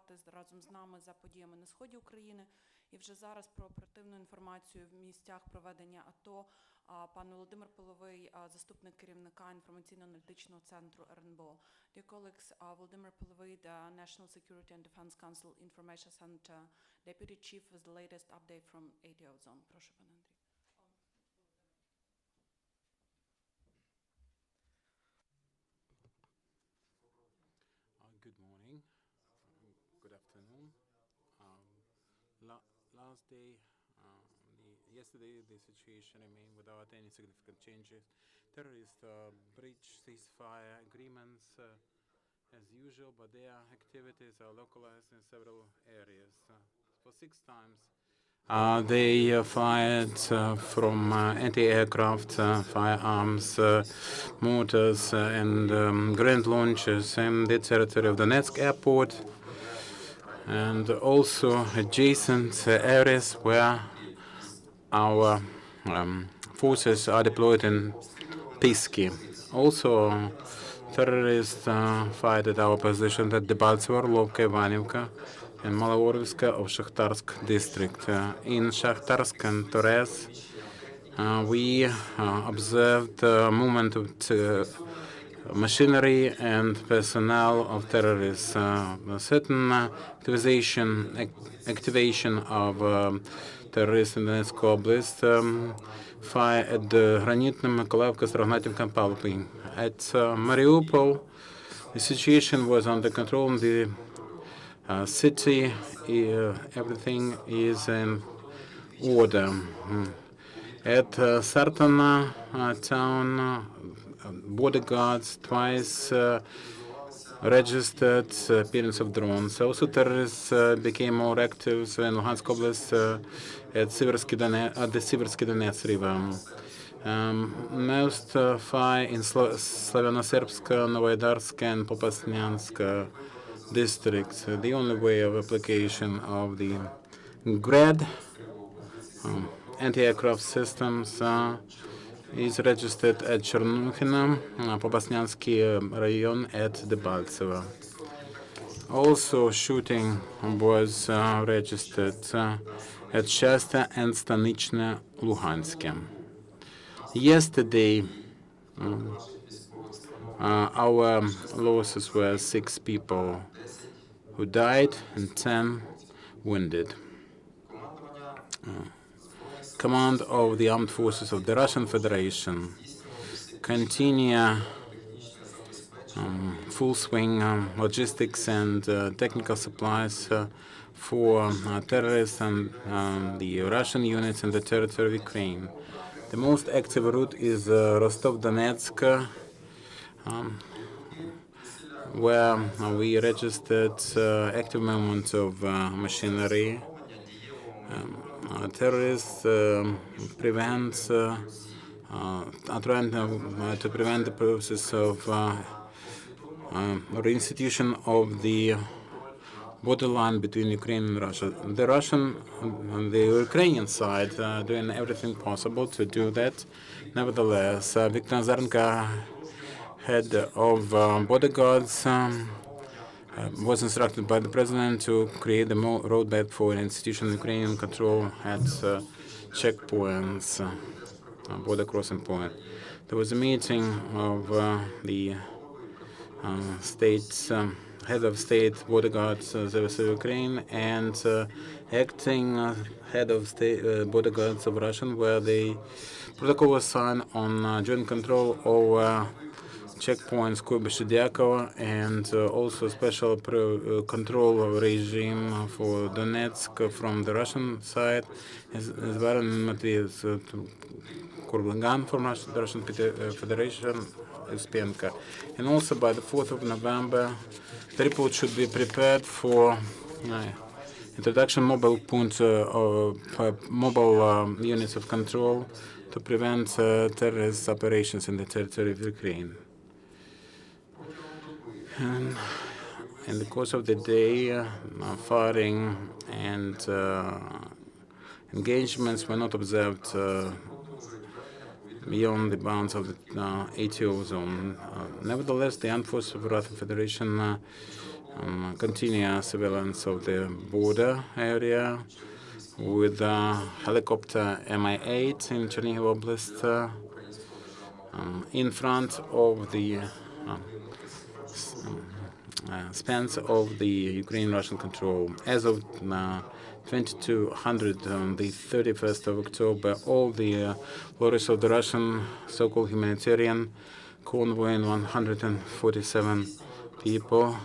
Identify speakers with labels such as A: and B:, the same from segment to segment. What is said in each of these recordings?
A: слідкувати разом з нами за подіями на сході України. І вже зараз про оперативну інформацію в місцях проведення АТО пан Володимир Половий, заступник керівника інформаційно-аналітичного центру РНБО. Dear colleagues, Volodymyr Polyoviy, the National Security and Defense Council Information Center Deputy Chief, with the latest update from ATO zone. Прошу, пане Андрій.
B: Good morning, good afternoon. Last day, yesterday, the situation remained without any significant changes. Terrorists breach ceasefire agreements as usual, but their activities are localized in several areas. For 6 times, they fired from anti-aircraft firearms, mortars, and grenade launchers in the territory of Donetsk airport, and also adjacent areas where our forces are deployed in Pisky. Also, terrorists fired at our positions at Debaltseve, Orlovka, Ivanivka, and Malovorovska of Shakhtarsk district. In Shakhtarsk and Torez, we observed movement of machinery and personnel of terrorists. Certain activation of terrorists in Donetsk Oblast, fire at the Granitnym, Mykolaiivka, Strognativka, and Palpy. At Mariupol, the situation was under control in the city. Everything is in order. At Sartana town, bodyguards twice registered appearance of drones. Also, terrorists became more active in Luhansk Oblast at the Siversky Donets River. Most fire in Slavyanoserbsk, Novoidarsk, and Popasnyansk districts. The only way of application of the GRAD anti-aircraft systems is registered at Chernukhino, Popasnyansky rayon at Debaltseve. Also, shooting was registered at Shasta and Stanichne, Luhansk. Yesterday, our losses were 6 people who died and 10 wounded. Command of the armed forces of the Russian Federation continue full swing logistics and technical supplies for terrorists and the Russian units in the territory of Ukraine. The most active route is Rostov-Donetsk, where we registered active movement of machinery. Terrorists are trying to prevent the process of reinstitution of the borderline between Ukraine and Russia. The Russian and the Ukrainian side are doing everything possible to do that. Nevertheless, Viktor Nazarenko, head of bodyguards, was instructed by the president to create the roadmap for an institutional Ukrainian control at checkpoints, border crossing point. There was a meeting of the state's head of state bodyguards of Ukraine and acting head of state bodyguards of Russia, where the protocol was signed on joint control over checkpoints Kuibysh-Dyakova and also special control regime for Donetsk from the Russian side, as well as Kurgan from the Russian Federation, Uspenka. And also by the 4th of November, the report should be prepared for introduction mobile units of control to prevent terrorist operations in the territory of Ukraine. And in the course of the day, firing and engagements were not observed beyond the bounds of the ATO zone. Nevertheless, the armed forces of the Russian Federation continuous surveillance of the border area with helicopter Mi-8 in Chernihiv Oblast in front of the spans of the Ukraine-Russian control. As of 2200 on the 31st of October, all the lorries of the Russian so-called humanitarian convoy and 147 people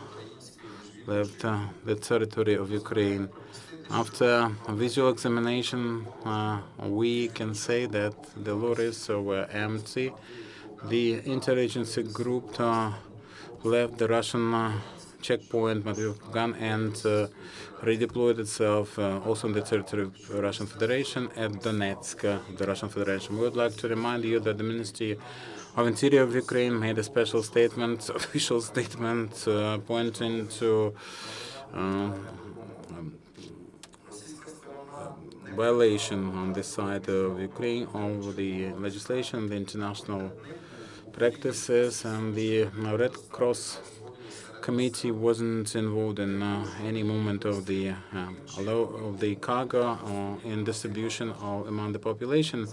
B: left the territory of Ukraine. After a visual examination, we can say that the lorries were empty. The interagency group left the Russian checkpoint Matvivgan and redeployed itself also in the territory of the Russian Federation at Donetsk, the Russian Federation. We would like to remind you that the Ministry of Interior of Ukraine made a special statement, official statement, pointing to violation on this side of Ukraine of the legislation, the international practices, and the Red Cross committee wasn't involved in any movement of the cargo or in distribution among the population.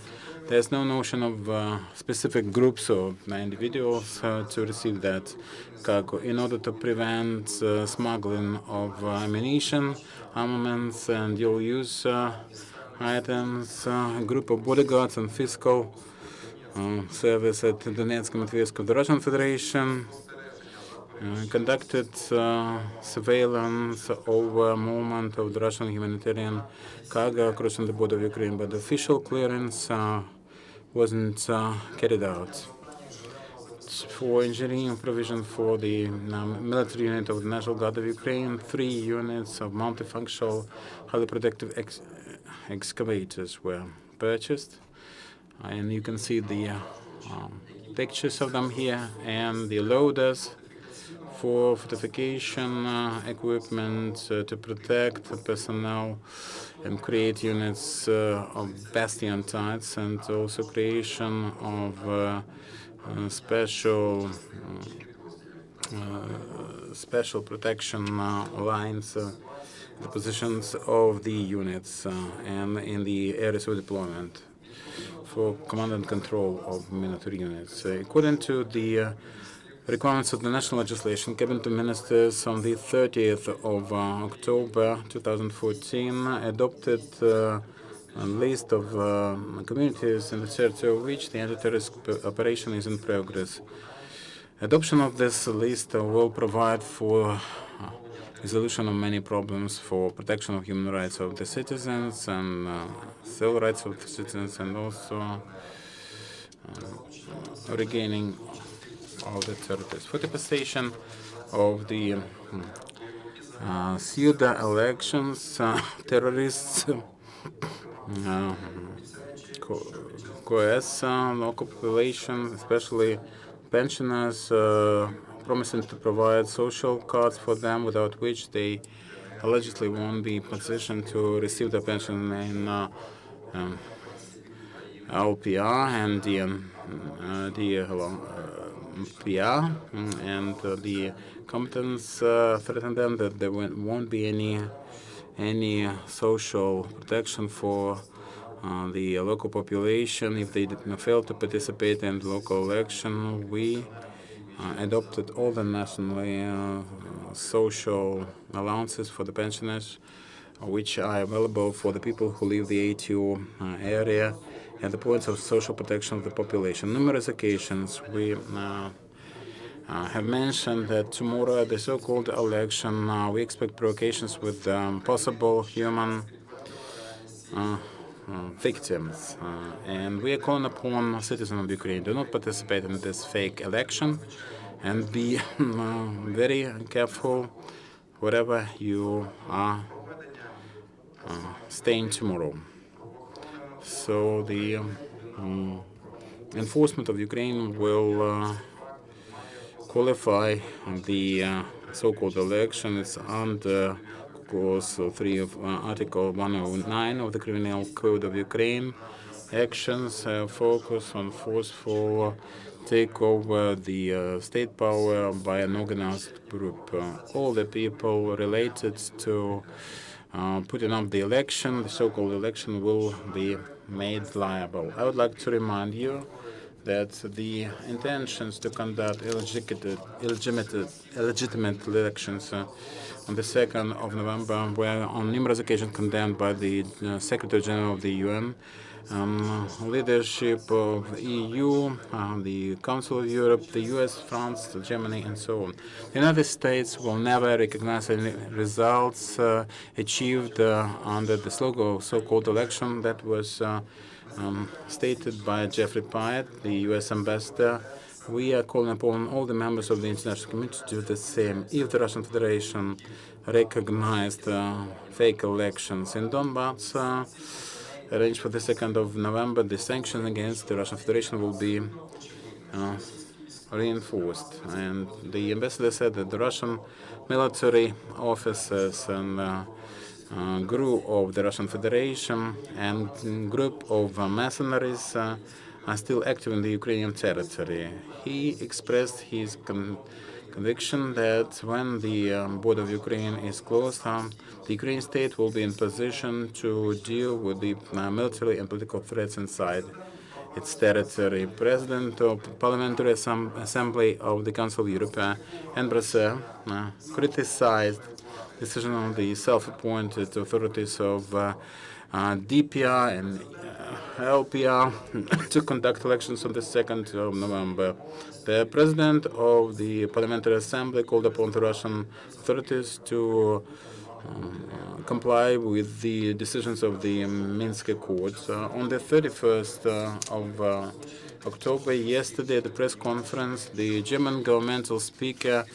B: There's no notion of specific groups or individuals to receive that cargo in order to prevent smuggling of ammunition, armaments, and dual-use items. A group of bodyguards and fiscal service at Donetsk and Matveysk of the Russian Federation conducted surveillance over movement of the Russian humanitarian cargo crossing the border of Ukraine, but the official clearance wasn't carried out. For engineering provision for the military unit of the National Guard of Ukraine, 3 units of multifunctional, highly protective excavators were purchased, and you can see the pictures of them here, and the loaders for fortification equipment to protect the personnel and create units of bastion types, and also creation of special protection lines, the positions of the units and in the areas of deployment for command and control of military units. According to the requirements of the national legislation, Cabinet of Ministers on the 30th of October 2014 adopted a list of communities in the territory of which the anti-terrorist operation is in progress. Adoption of this list will provide for resolution of many problems for protection of human rights of the citizens and civil rights of the citizens, and also regaining all the territories. For the passation of the pseudo elections, terrorists coerce local population, especially pensioners, promising to provide social cards for them, without which they allegedly won't be positioned to receive the pension in LPR and the PR, and the competence threaten them that there won't be any social protection for the local population if they fail to participate in the local election. We adopted all the national social allowances for the pensioners, which are available for the people who live the ATO area and the points of social protection of the population. Numerous occasions we have mentioned that tomorrow at the so-called election we expect provocations with possible human victims, and we are calling upon citizens of Ukraine, do not participate in this fake election and be very careful wherever you are staying tomorrow. So the enforcement of Ukraine will qualify the so-called election. It's under Clause 3 of Article 109 of the Criminal Code of Ukraine. Actions focus on forceful take over the state power by an organized group. All the people related to putting up the election, the so-called election, will be made liable. I would like to remind you that the intentions to conduct illegitimate elections on the 2nd of November were on numerous occasions condemned by the Secretary General of the UN, leadership of the EU, the Council of Europe, the US, France, Germany, and so on. The United States will never recognize any results achieved under the so-called election that was stated by Jeffrey Pyatt, the US ambassador. We are calling upon all the members of the international community to do the same. If the Russian Federation recognized fake elections in Donbass, arranged for the 2nd of November, the sanctions against the Russian Federation will be reinforced. And the ambassador said that the Russian military officers and group of the Russian Federation and group of mercenaries are still active in the Ukrainian territory. He expressed his conviction that when the border of Ukraine is closed, the Ukrainian state will be in position to deal with the military and political threats inside its territory. President of Parliamentary Assembly of the Council of Europe, Andrus, criticized decision of the self-appointed authorities of DPR and LPR to conduct elections on the 2nd of November. The President of the Parliamentary Assembly called upon the Russian authorities to comply with the decisions of the Minsk Accords. On the 31st of October, yesterday at the press conference, the German governmental speaker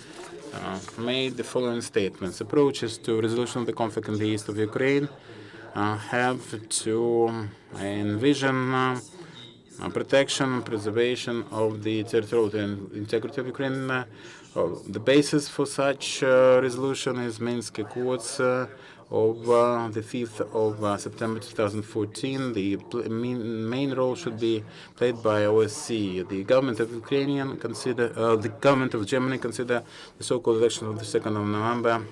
B: made the following statements. Approaches to resolution of the conflict in the east of Ukraine have to envision protection and preservation of the territorial integrity of Ukraine. The basis for such resolution is Minsk Accords of the 5th of September 2014. The main role should be played by OSCE. The government of the government of Germany consider the so-called election of the 2nd of November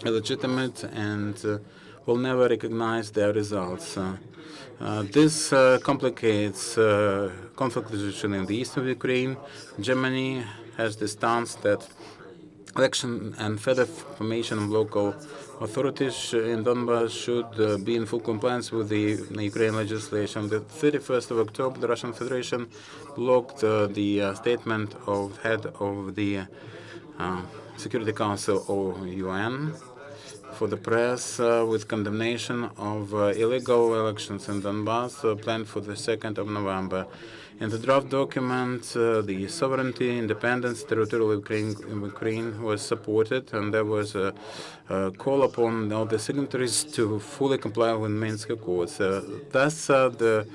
B: illegitimate and will never recognize their results. This complicates conflict resolution in the east of Ukraine. Germany has the stance that election and further formation of local authorities in Donbass should be in full compliance with the Ukrainian legislation. The 31st of October, the Russian Federation blocked the statement of head of the Security Council of UN for the press with condemnation of illegal elections in Donbass planned for the 2nd of November. In the draft document, the sovereignty, independence, territorial Ukraine was supported, and there was a call upon all the signatories to fully comply with Minsk Accords. Thus, the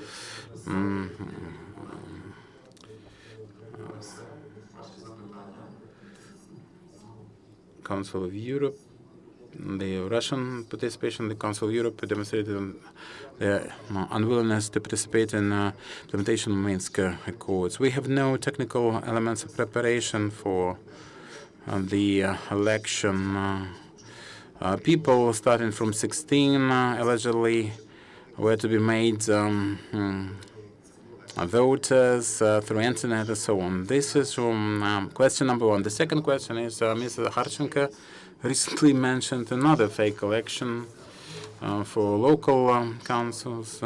B: Council of Europe, the Russian participation in the Council of Europe demonstrated their unwillingness to participate in implementation of Minsk Accords. We have no technical elements of preparation for the election. People starting from 16 allegedly were to be made voters through internet and so on. This is question number one. The second question is Ms. Harchenko recently mentioned another fake election for local councils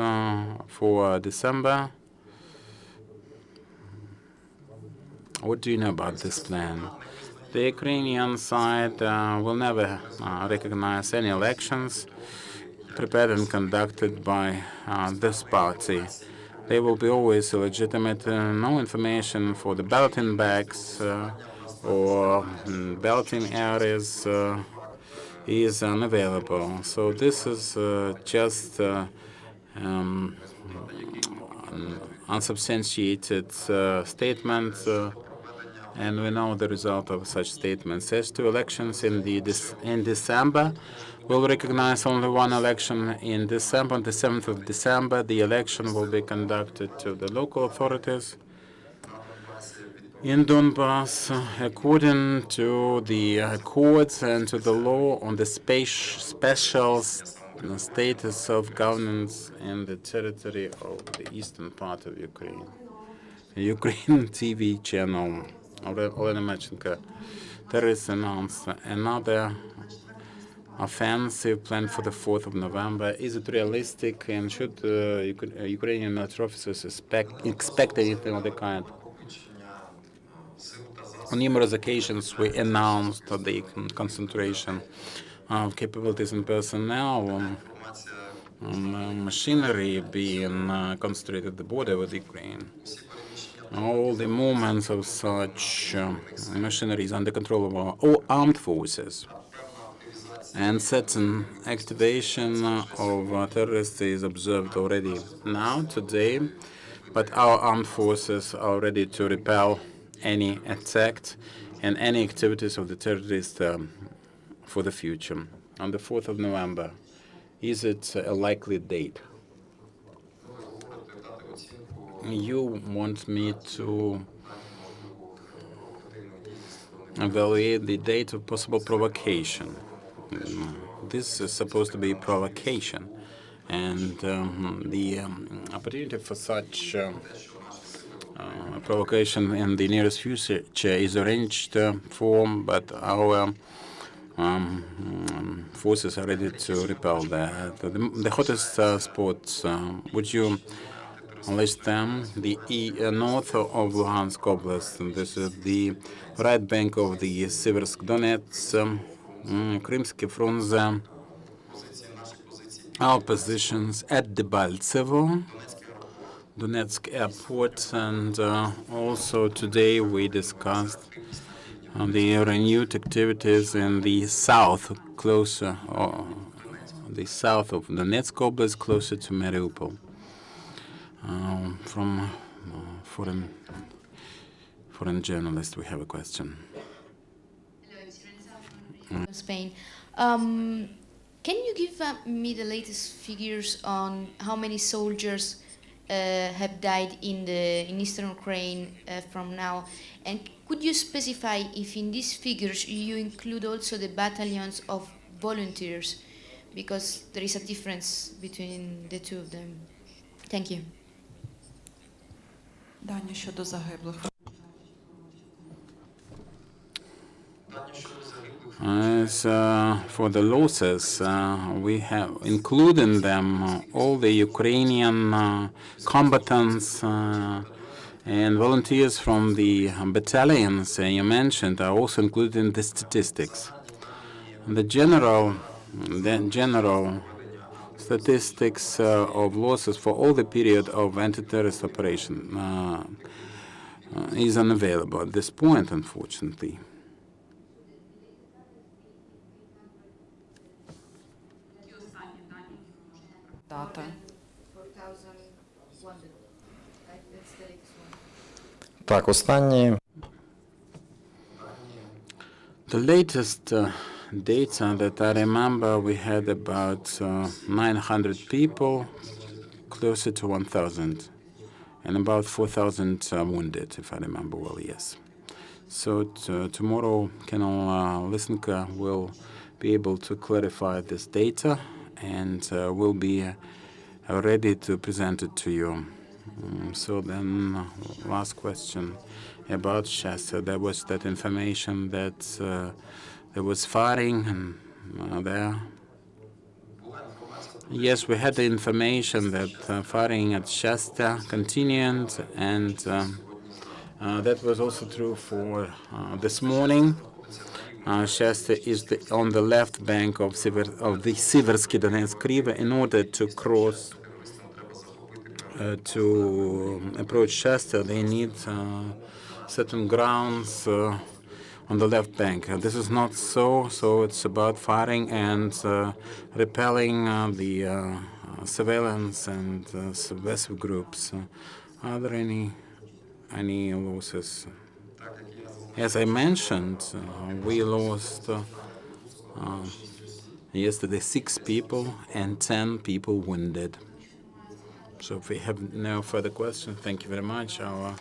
B: for December. What do you know about this plan? The Ukrainian side will never recognize any elections prepared and conducted by this party. They will be always illegitimate. No information for the balloting bags or balloting areas is unavailable. So this is just unsubstantiated statement, and we know the result of such statements. As to elections in December, we'll recognize only one election in December. On the 7th of December, the election will be conducted to the local authorities. in Donbass, according to the courts and to the law on the special status of governance in the territory of the eastern part of Ukraine. Ukraine TV channel, Olena Machenko, terrorists announced another offensive planned for the 4th of November. Is it realistic, and should Ukrainian military officers expect anything of the kind? On numerous occasions, we announced the concentration of capabilities and personnel on machinery being concentrated at the border with Ukraine. All the movements of such machinery is under control of our armed forces. And certain activation of terrorists is observed already now, today, but our armed forces are ready to repel any attack and any activities of the terrorists for the future. On the 4th of November, is it a likely date? You want me to evaluate the date of possible provocation. This is supposed to be provocation, and the opportunity for such provocation in the nearest future is arranged for, but our forces are ready to repel that. The hottest spots, would you list them? The north of Luhansk Oblast, and this is the right bank of the Seversk Donetsk, Krymsky Frunze, our positions at Debaltsevo, Donetsk airport, and also today we discussed the renewed activities in the south, closer, the south of Donetsk Oblast, closer to Mariupol. From foreign journalist, we have a question.
C: Spain. Can you give me the latest figures on how many soldiers have died in eastern Ukraine from now? And could you specify if in these figures you include also the battalions of volunteers? Because there is a difference between the two of them. Thank you.
A: Дані щодо загиблих.
B: As for the losses, we have included in them all the Ukrainian combatants and volunteers from the battalions you mentioned are also included in the statistics. The general statistics of losses for all the period of anti-terrorist operation is unavailable at this point, unfortunately.
A: Дата.
D: Так, останні.
B: The latest data that I remember, we had about 900 people, closer to 1,000, and about 4,000 wounded, if I remember well, yes. So tomorrow, Colonel Lysenko will be able to clarify this data, and will be ready to present it to you. So then, last question about Shasta. There was that information that there was firing there. Yes, we had the information that firing at Shasta continued, and that was also true for this morning. Shasta is on the left bank of the Seversky Donetsk River. In order to cross to approach Shasta, they need certain grounds on the left bank. This is not so it's about firing and repelling the surveillance and subversive groups. Are there any losses? As I mentioned, we lost yesterday 6 people and 10 people wounded. So if we have no further questions, thank you very much. Our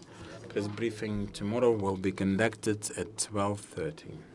B: Press briefing tomorrow will be conducted at 12:30.